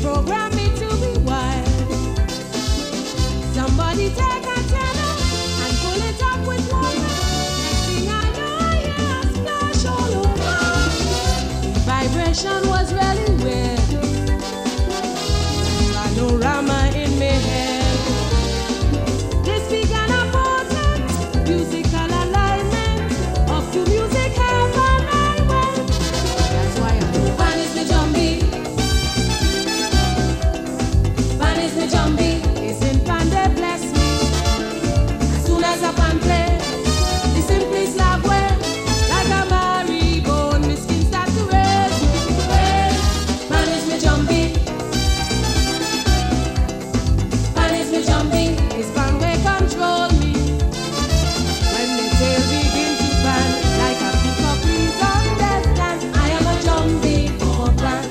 program me to be wild. Somebody take a tenor and pull it up with water. Next thing I know, I hear a splash all over. The vibration was really weird. Panorama in my head. This began a potent musical alignment. Up to music heaven I went. That's why I know Pan is the jumbie. Pan is the jumbie. It's in Pan they bless me. As soon as a Pan play, the simply slap well. Like a maribone, my skin start to raise. Pan is my jumbie. Pan is my jumbie. It's Pan way control me. When the tail begin to pan, like a peacock, please understand. I am a jumbie for Pan.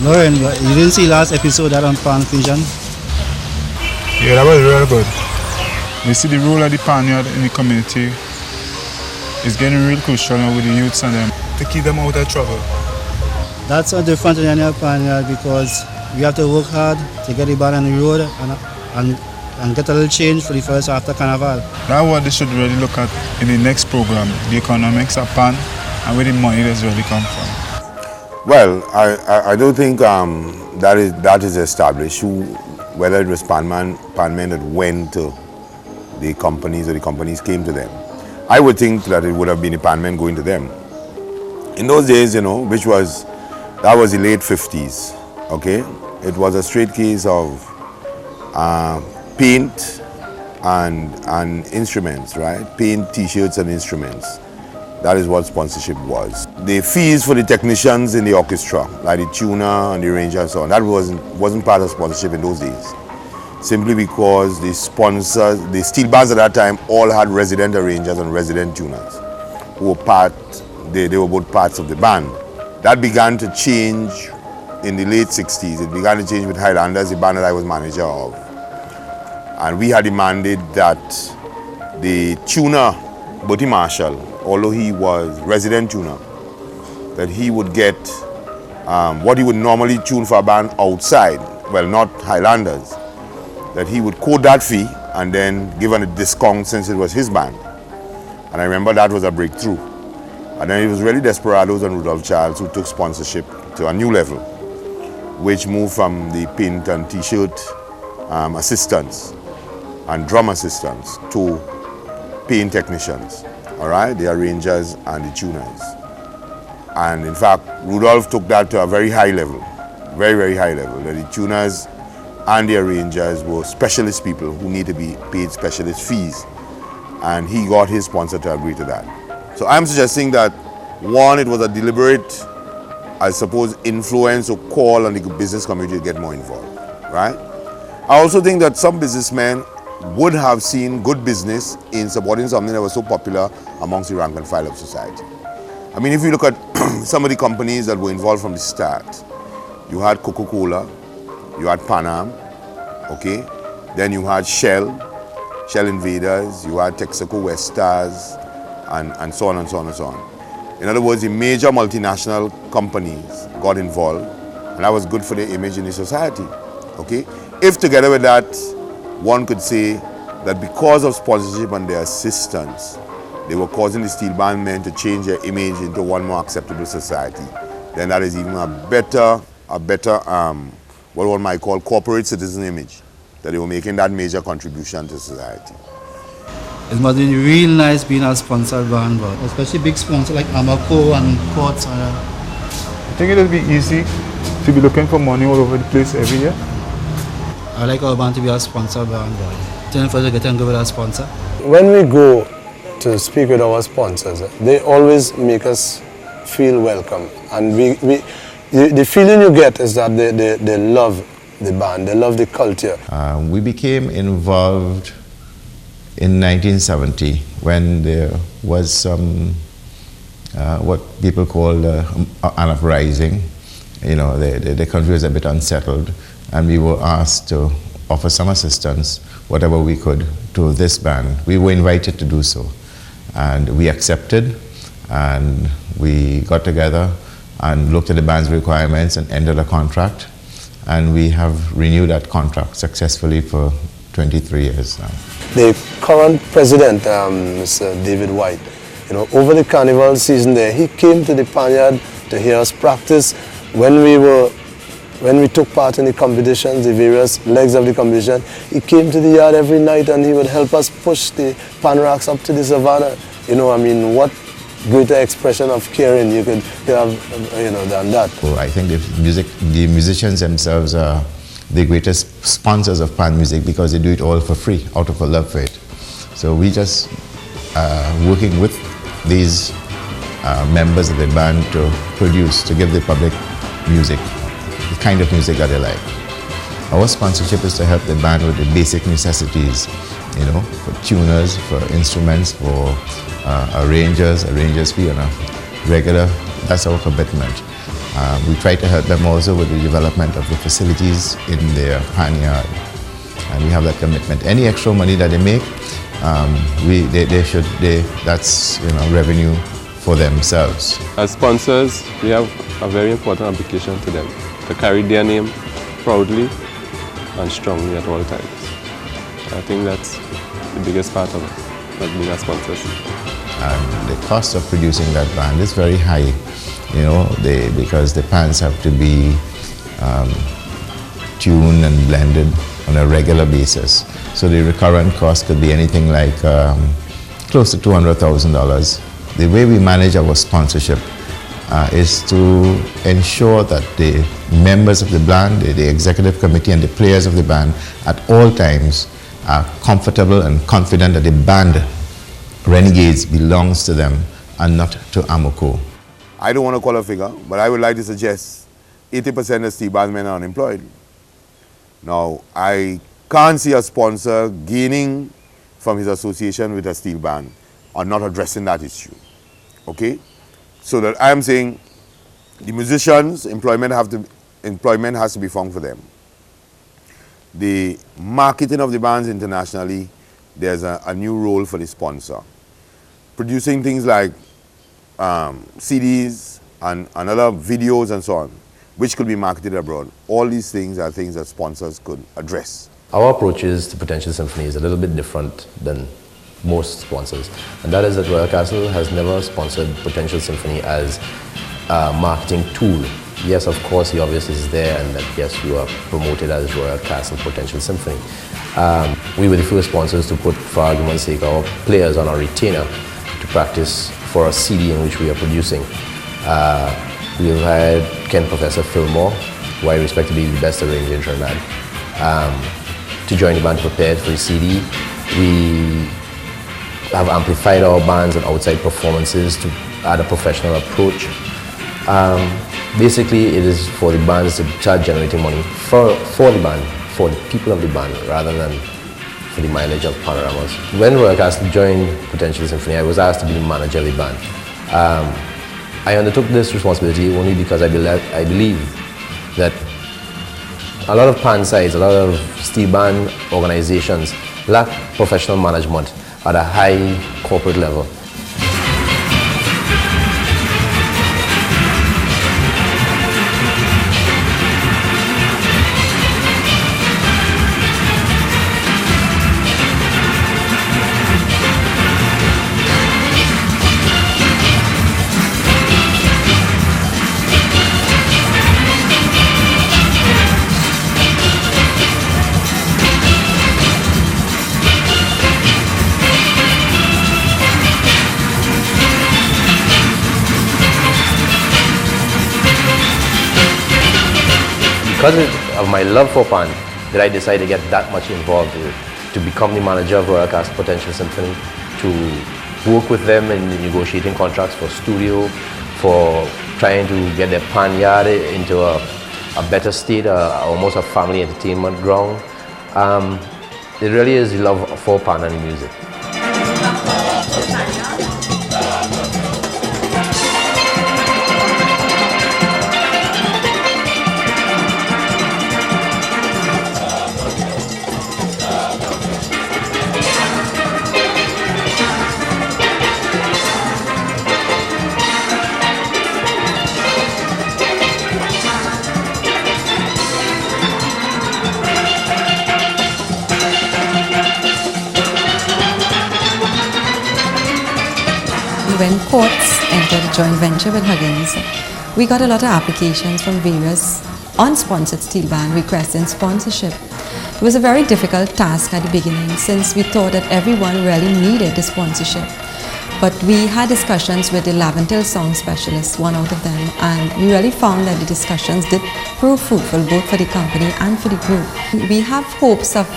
Lorain, you didn't see last episode that on Pan Fusion? Yeah, that was real good. You see the role of the Spaniard in the community is getting real crucial now with the youths and them to keep them out of trouble. That's a different than your Spaniard because we have to work hard to get the band on the road and get a little change for the first after Carnival. That's what they should really look at in the next program, the economics of Pan and where the money does really come from. Well, I don't think that is established. Whether it was Panmen that went to the companies or the companies came to them. I would think that it would have been the Panmen going to them. In those days, that was the late 50s, okay? It was a straight case of paint and instruments, right? Paint, t-shirts and instruments. That is what sponsorship was. The fees for the technicians in the orchestra, like the tuner and the arranger and so on, that wasn't part of sponsorship in those days. Simply because the sponsors, the steel bands at that time all had resident arrangers and resident tuners who were they were both parts of the band. That began to change in the late 60s. It began to change with Highlanders, the band that I was manager of. And we had demanded that the tuner, Bertie Marshall, although he was resident tuner, that he would get what he would normally tune for a band outside, well, not Highlanders, that he would quote that fee and then give a discount since it was his band. And I remember that was a breakthrough. And then it was really Desperados and Rudolph Charles who took sponsorship to a new level, which moved from the paint and t-shirt assistants and drum assistants to paint technicians. All right, the arrangers and the tuners. And in fact, Rudolph took that to a very high level, very, very high level, that the tuners and the arrangers were specialist people who need to be paid specialist fees. And he got his sponsor to agree to that. So I'm suggesting that, one, it was a deliberate, I suppose, influence or call on the business community to get more involved, right? I also think that some businessmen would have seen good business in supporting something that was so popular amongst the rank and file of society. I mean, if you look at some of the companies that were involved from the start, you had Coca-Cola, you had Pan Am, okay? Then you had Shell Invaders, you had Texaco West Stars, and so on and so on and so on. In other words, the major multinational companies got involved, and that was good for their image in the society, okay? If together with that, one could say that because of sponsorship and their assistance, they were causing the steel band men to change their image into one more acceptable society, then that is even a better, what one might call corporate citizen image, that they were making that major contribution to society. It must be real nice being a sponsored band, but especially big sponsors like Amaco and Courts. I think it will be easy to be looking for money all over the place every year. I like our band to be a sponsored band, but then for to get and go with a sponsor. When we go to speak with our sponsors, they always make us feel welcome. And the feeling you get is that they love the band, they love the culture. We became involved in 1970 when there was some, what people call an uprising. The country was a bit unsettled, and we were asked to offer some assistance, whatever we could, to this band. We were invited to do so, and we accepted, And we got together and looked at the band's requirements and ended a contract. And we have renewed that contract successfully for 23 years now. The current president, Mr. David White, you know, over the carnival season there, he came to the Panyard to hear us practice when we took part in the competitions, the various legs of the competition. He came to the yard every night and he would help us push the pan racks up to the savannah. You know, I mean, what greater expression of caring you could have, you know, than that. So I think the musicians themselves are the greatest sponsors of pan music because they do it all for free, out of a love for it. So we just working with these members of the band to produce, to give the public music, the kind of music that they like. Our sponsorship is to help the band with the basic necessities, you know, for tuners, for instruments, for arrangers fee on a regular. That's our commitment. We try to help them also with the development of the facilities in their panyard, and we have that commitment. Any extra money that they make, that's, you know, revenue for themselves. As sponsors, we have a very important obligation to them to carry their name proudly and strongly at all times. I think that's the biggest part of it, being a sponsor. And the cost of producing that band is very high, you know, because the pans have to be tuned and blended on a regular basis. So the recurrent cost could be anything like close to $200,000. The way we manage our sponsorship is to ensure that the members of the band, the executive committee and the players of the band at all times are comfortable and confident that the band Renegades belongs to them and not to Amoco. I don't want to call a figure, but I would like to suggest 80% of steel bandmen are unemployed. Now, I can't see a sponsor gaining from his association with a steel band or not addressing that issue. Okay? So that I am saying the musicians, employment has to be found for them. The marketing of the bands internationally, there's a new role for the sponsor. Producing things like CDs and other videos and so on, which could be marketed abroad. All these things are things that sponsors could address. Our approaches to Potential Symphony is a little bit different than most sponsors, and that is that Royal Castle has never sponsored Potential Symphony as a marketing tool. Yes, of course, the obvious is there, and that yes, you are promoted as Royal Castle Potential Symphony. We were the first sponsors to put, for argument's sake, our players on a retainer to practice for a CD in which we are producing. We've hired Ken Professor Fillmore, who I respect to be the best arranger in Trinidad, to join the band prepared for the CD. We have amplified our bands and outside performances to add a professional approach. Basically, it is for the bands to start generating money for the band, for the people of the band, rather than for the mileage of panoramas. When Royal Castle joined Potential Symphony, I was asked to be the manager of the band. I undertook this responsibility only because I believe that a lot of pan sides, a lot of steel band organizations lack professional management at a high corporate level. Because of my love for pan, did I decide to get that much involved with, to become the manager of Royal Castle Potential Symphony, to work with them in negotiating contracts for studio, for trying to get their pan yard into a better state, almost a family entertainment ground. It really is the love for pan and music. when Courts entered a joint venture with Huggins, we got a lot of applications from various unsponsored steel band requesting sponsorship. It was a very difficult task at the beginning since we thought that everyone really needed the sponsorship. But we had discussions with the Laventil sound specialists, one out of them, and we really found that the discussions did prove fruitful both for the company and for the group. We have hopes of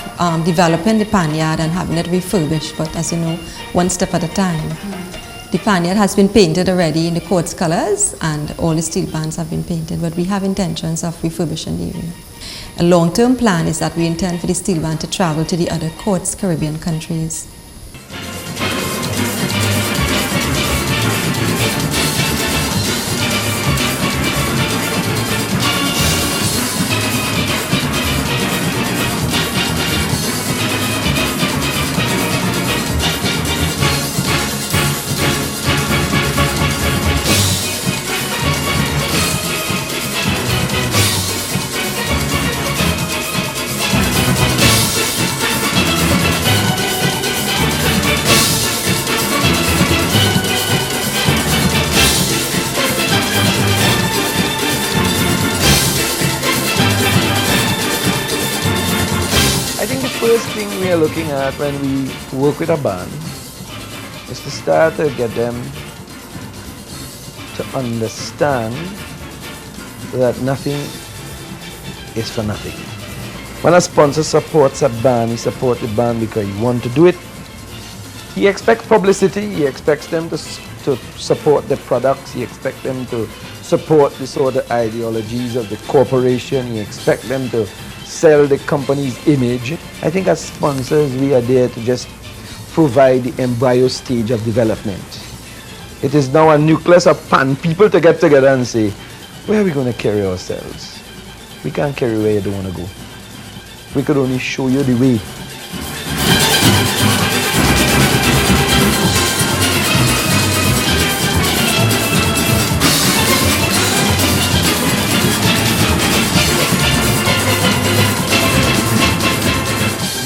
developing the panyard and having it refurbished, but as you know, one step at a time. The panyard has been painted already in the Courts colors and all the steel bands have been painted, but we have intentions of refurbishing the area. A long-term plan is that we intend for the steel band to travel to the other Courts Caribbean countries. First thing we are looking at when we work with a band is to start to get them to understand that nothing is for nothing. When a sponsor supports a band, he supports the band because he wants to do it. He expects publicity, he expects them to support the products, he expects them to support the sort of ideologies of the corporation, he expects them to sell the company's image. I think as sponsors, we are there to just provide the embryo stage of development. It is now a nucleus of people to get together and say, where are we going to carry ourselves? We can't carry where you don't want to go. We could only show you the way.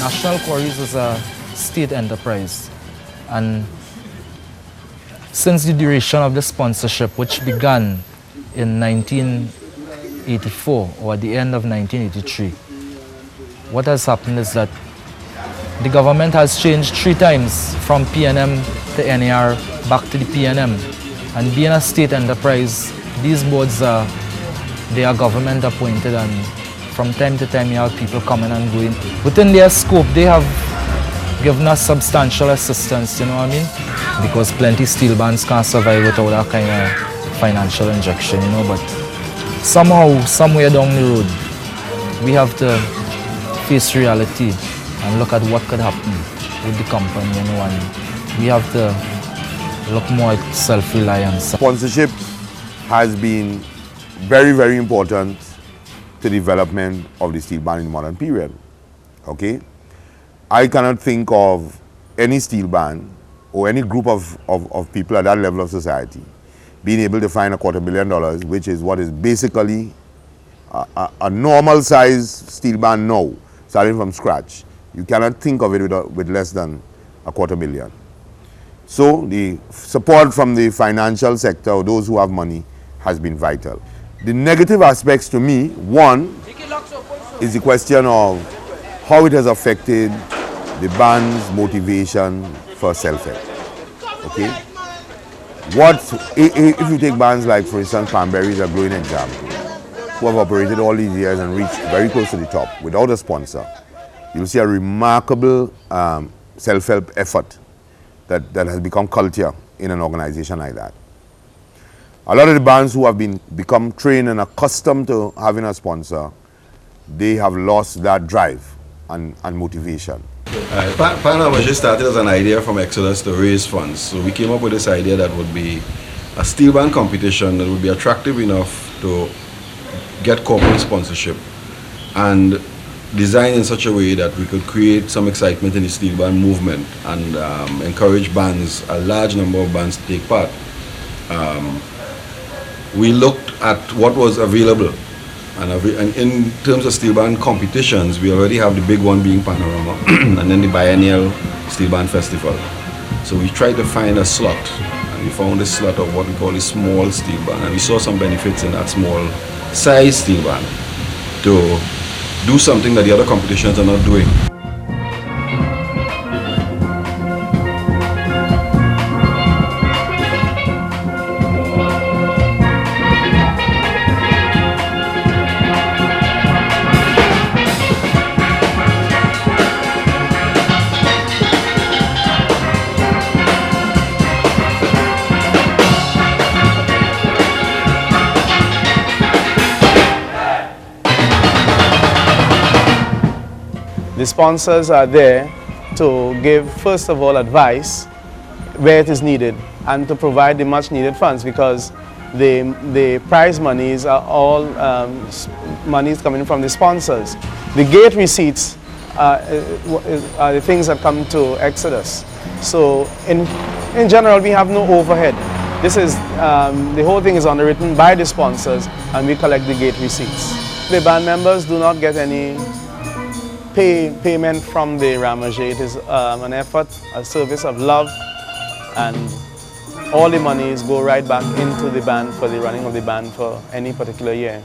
National Quarries is a state enterprise, and since the duration of the sponsorship, which began in 1984 or at the end of 1983, what has happened is that the government has changed 3 times from PNM to NAR back to the PNM, and being a state enterprise, these boards are government appointed, and from time to time you have people coming and going. Within their scope, they have given us substantial assistance, you know what I mean? Because plenty steel bands can't survive without that kind of financial injection, you know, but somehow, somewhere down the road, we have to face reality and look at what could happen with the company, you know, and we have to look more at self-reliance. Sponsorship has been very, very important to the development of the steel band in the modern period. Okay? I cannot think of any steel band or any group of people at that level of society being able to find $250,000, which is what is basically a normal size steel band now, starting from scratch. You cannot think of it with less than $250,000. So the support from the financial sector, or those who have money, has been vital. The negative aspects to me, one, is the question of how it has affected the band's motivation for self-help. Okay? If you take bands like, for instance, Panberry is a glowing example, who have operated all these years and reached very close to the top without a sponsor, you'll see a remarkable self-help effort that has become culture in an organization like that. A lot of the bands who have become trained and accustomed to having a sponsor, they have lost that drive and motivation. Pantor was just started as an idea from Exodus to raise funds. So we came up with this idea that would be a steel band competition that would be attractive enough to get corporate sponsorship and design in such a way that we could create some excitement in the steel band movement and encourage bands, a large number of bands, to take part. We looked at what was available, and in terms of steel band competitions, we already have the big one being Panorama and then the biennial steel band festival. So we tried to find a slot and we found this slot of what we call a small steel band, and we saw some benefits in that small size steel band to do something that the other competitions are not doing. The sponsors are there to give, first of all, advice where it is needed and to provide the much needed funds, because the prize monies are all monies coming from the sponsors. The gate receipts are the things that come to Exodus. So in general, we have no overhead. This is, the whole thing is underwritten by the sponsors, and we collect the gate receipts. The band members do not get any payment from the Ramajé. It is an effort, a service of love, and all the monies go right back into the band for the running of the band for any particular year.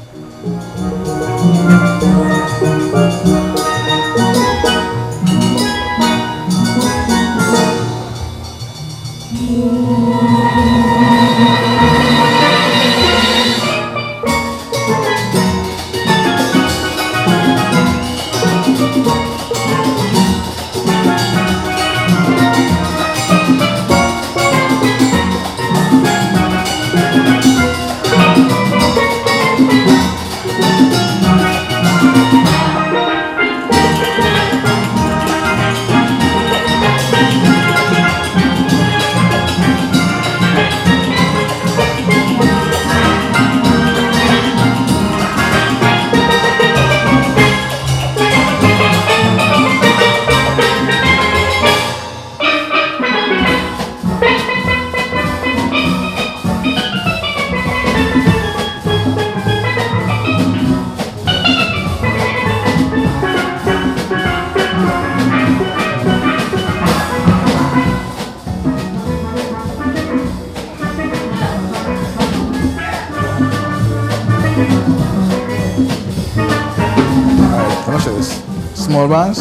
Small bands,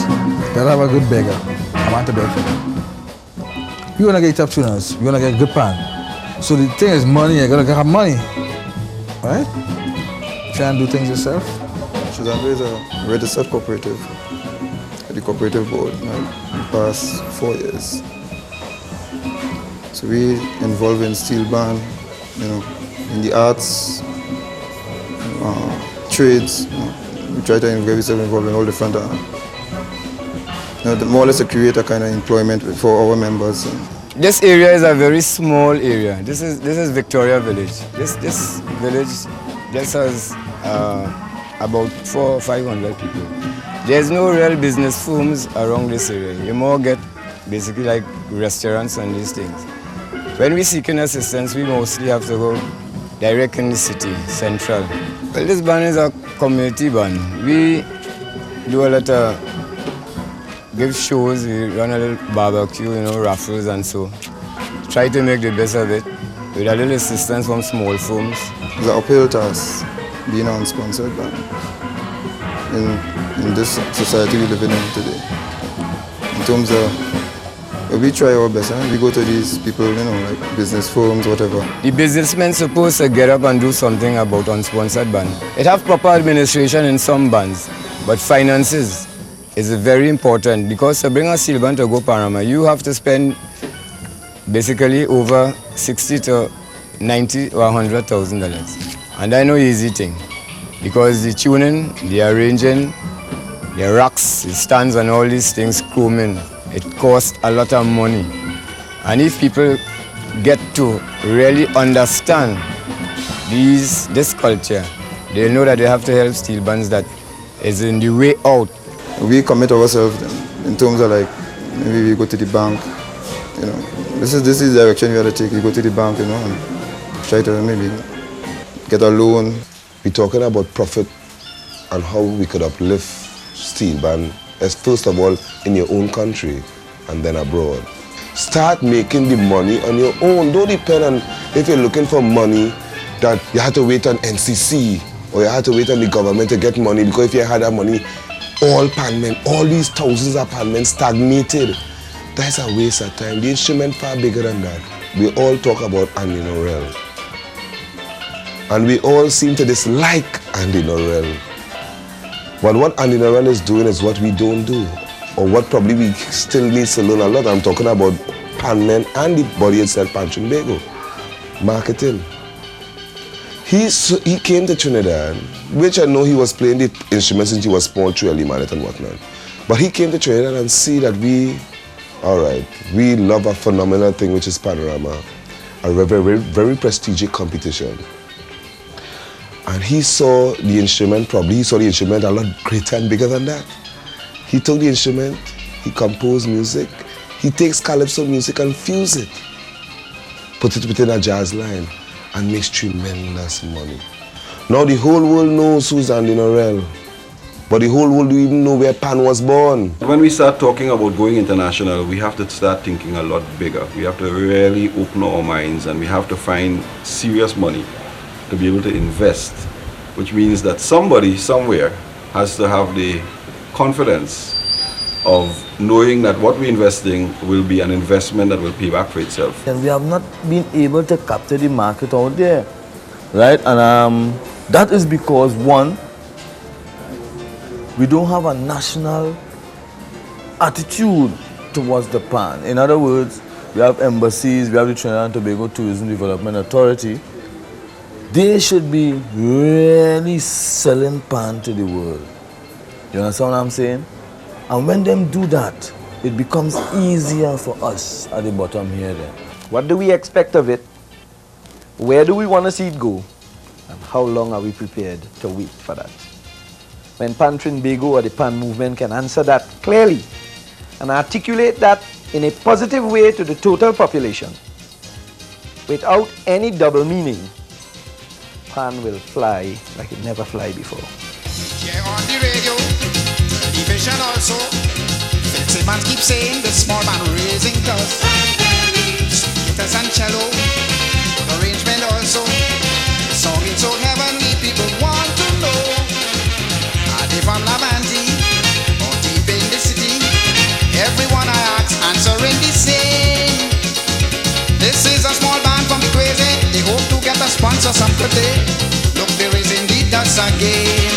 gotta have a good beggar. I want to beg for them. You wanna get top tuners, you wanna get good pan. So the thing is money, you gotta have money. Right? Try and do things yourself. Shazambe is a registered cooperative at the cooperative board in the past 4 years. So we involved in steel band, in the arts, trades. We try to get ourselves involved in all different, more or less to create a kind of employment for our members. This area is a very small area. This is Victoria Village. This village just has about 400 or 500 people. There's no real business firms around this area. You more get basically like restaurants and these things. When we seeking assistance, we mostly have to go direct in the city, central. Well, this band is a community band. We do a lot of give shows, we run a little barbecue, raffles and so. Try to make the best of it with a little assistance from small firms. It's an uphill task being an unsponsored band in this society we live in today. In terms of, we try our best, we go to these people, like business firms, whatever. The businessmen supposed to get up and do something about unsponsored band. It have proper administration in some bands, but finances is very important, because to bring a steel band to go Panama, you have to spend basically over 60 to 90 or $100,000. And that's no easy thing, because the tuning, the arranging, the racks, the stands and all these things, chroming, it costs a lot of money. And if people get to really understand this culture, they know that they have to help steel bands that is in the way out. We commit ourselves in terms of like, maybe we go to the bank, this is the direction we have to take. We go to the bank, and try to maybe get a loan. We're talking about profit and how we could uplift steel band, as first of all in your own country and then abroad. Start making the money on your own. Don't depend on if you're looking for money that you have to wait on NCC or you have to wait on the government to get money, because if you had that money, all panmen, all these thousands of panmen stagnated. That's a waste of time. The instrument far bigger than that. We all talk about Andy Norrell. And we all seem to dislike Andy Norrell. But what Andy Norrell is doing is what we don't do, or what probably we still need to learn a lot. I'm talking about panmen and the body itself, Pantor Bago. Marketing. He came to Trinidad, which I know he was playing the instruments since he was small through early Manet and whatnot. But he came to Trinidad and see that we love a phenomenal thing which is Panorama, a very, very prestigious competition. And he saw the instrument a lot greater and bigger than that. He took the instrument, he composed music, he takes calypso music and fuse it, put it within a jazz line, and makes tremendous money. Now the whole world knows who's Andy Norrell, but the whole world don't even know where Pan was born. When we start talking about going international, we have to start thinking a lot bigger. We have to really open our minds, and we have to find serious money to be able to invest, which means that somebody somewhere has to have the confidence of knowing that what we're investing will be an investment that will pay back for itself. And we have not been able to capture the market out there, right? And that is because, one, we don't have a national attitude towards the pan. In other words, we have embassies, we have the Trinidad and Tobago Tourism Development Authority. They should be really selling pan to the world. You understand what I'm saying? And when them do that, it becomes easier for us at the bottom here then. What do we expect of it? Where do we want to see it go? And how long are we prepared to wait for that? When Pantor Bago or the Pan movement can answer that clearly and articulate that in a positive way to the total population, without any double meaning, Pan will fly like it never fly before. Yeah, on the radio, television also, fancy man keep saying the small man raising dust. Guitars and cello, arrangement also, the song is so heavenly, people want to know. Are they from Lavanti or deep in the city? Everyone I ask answering the same. This is a small band from the crazy. They hope to get a sponsor some good day. Look, there is indeed dust again.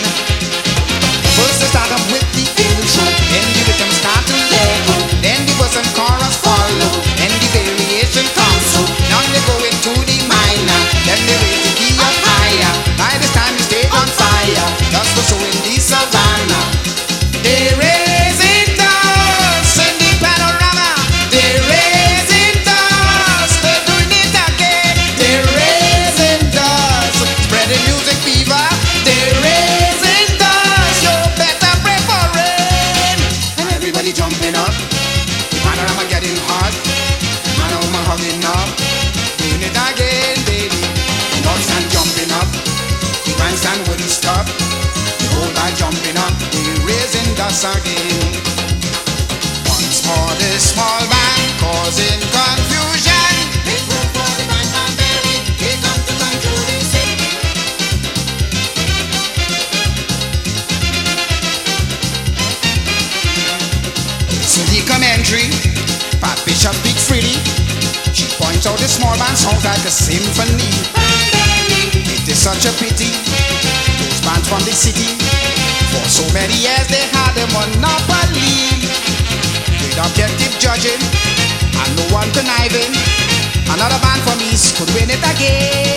First they start up with the intro, then the rhythm start to echo, then the verse and chorus follow, then the variation comes. So now they go into the minor, then they raise the key up higher. By this time you stay on fire, just for so in the savannah. They raise it dust in the panorama. They raise it dust, they're doing it again. They raise it dust, spreading music fever. They raise it dust, you better pray for rain. And everybody jumping up, the panorama getting hot. Man oh man hugging up, doing it again, baby. The stand jumping up, the grandstand wouldn't stop. The whole line jumping up, they raising dust again. Once more this small band causing confusion. Big room for the band man buried, here comes the concluding scene. So the commentary, Pat Bishop speaks freely. She points out the small band sounds like a symphony. It is such a pity, those bands from the city, for so many years they had a monopoly. With objective judging and no one conniving, another band from East could win it again.